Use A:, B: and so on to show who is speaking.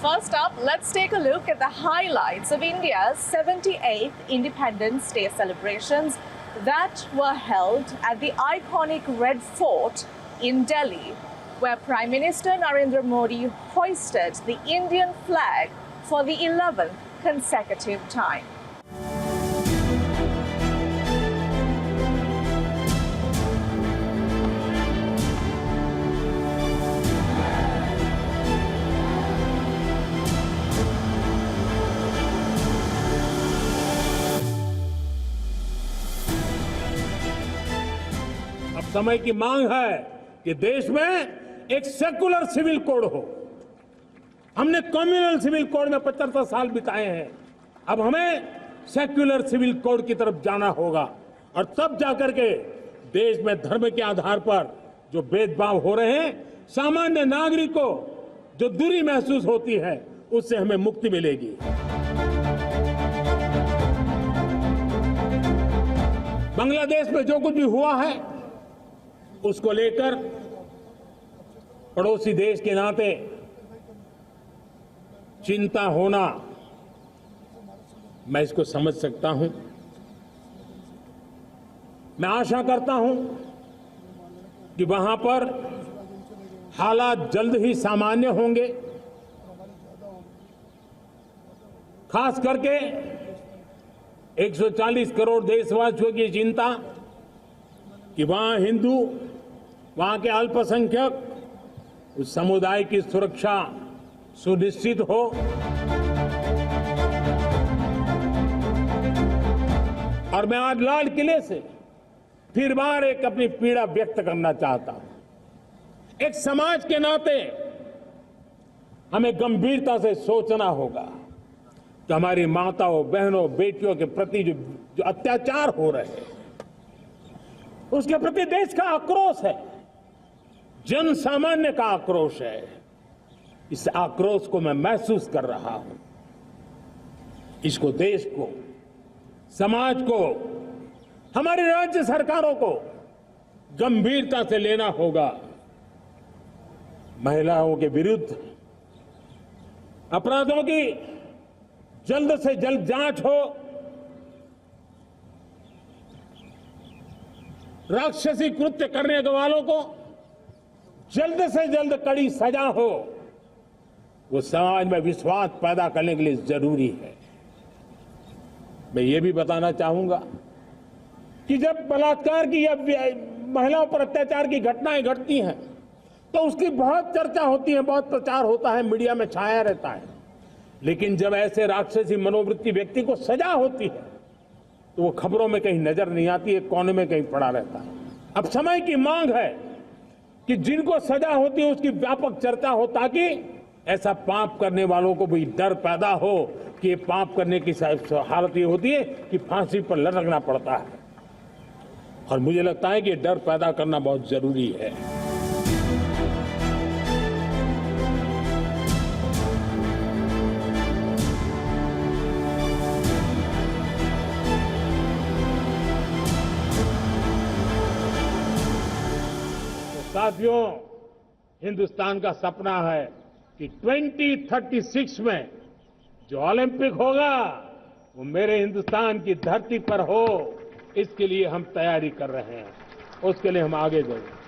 A: First up, let's take a look at the highlights of India's 78th Independence Day celebrations that were held at the iconic Red Fort in Delhi, where Prime Minister Narendra Modi hoisted the Indian flag for the 11th consecutive time.
B: अब समय की मांग है कि देश में एक secular civil code हो। हमने कम्युनल सिविल कोड में 75 साल बिताए हैं। अब हमें सेक्युलर सिविल कोड की तरफ जाना होगा और तब जाकर के देश में धर्म के आधार पर जो भेदभाव हो रहे हैं, सामान्य नागरिक को जो दूरी महसूस होती है, उससे हमें मुक्ति मिलेगी। बांग्लादेश में जो कुछ भी हुआ है, उसको लेकर पड़ोसी देश के नाते चिंता होना, मैं इसको समझ सकता हूं। मैं आशा करता हूं कि वहां पर हालात जल्द ही सामान्य होंगे। खास करके 140 करोड़ देशवासियों की चिंता कि वहां हिंदू, वहां के अल्पसंख्यक, उस समुदाय की सुरक्षा सुनिश्चित हो। और मैं आज लाल किले से फिर बार एक अपनी पीड़ा व्यक्त करना चाहता हूं। एक समाज के नाते हमें गंभीरता से सोचना होगा कि हमारी माताओं, बहनों, बेटियों के प्रति जो अत्याचार हो रहे हैं, उसके प्रति देश का आक्रोश है, जन सामान्य का आक्रोश है। इस आक्रोश को मैं महसूस कर रहा हूं। इसको देश को, समाज को, हमारी राज्य सरकारों को गंभीरता से लेना होगा। महिलाओं के विरुद्ध अपराधों की जल्द से जल्द जांच हो, राक्षसी कृत्य करने वालों को जल्द से जल्द कड़ी सजा हो। वो समाज में विश्वास पैदा करने के लिए जरूरी है। मैं ये भी बताना चाहूंगा कि जब बलात्कार की या महिलाओं पर अत्याचार की घटनाएं घटती हैं, तो उसकी बहुत चर्चा होती है, बहुत प्रचार होता है, मीडिया में छाया रहता है। लेकिन जब ऐसे राक्षसी मनोवृत्ति व्यक्ति को सजा होती है, तो वो खबरों में कहीं नजर नहीं आती है, कोने में कहीं पड़ा रहता है। अब समय की मांग है कि जिनको सजा होती है उसकी व्यापक चर्चा हो, ताकि ऐसा पाप करने वालों को भी डर पैदा हो कि ये पाप करने की हालत ये होती है कि फांसी पर लटकना पड़ता है। और मुझे लगता है कि ये डर पैदा करना बहुत जरूरी है। साथियों, हिंदुस्तान का सपना है कि 2036 में जो ओलंपिक होगा वो मेरे हिंदुस्तान की धरती पर हो। इसके लिए हम तैयारी कर रहे हैं, उसके लिए हम आगे बढ़ें।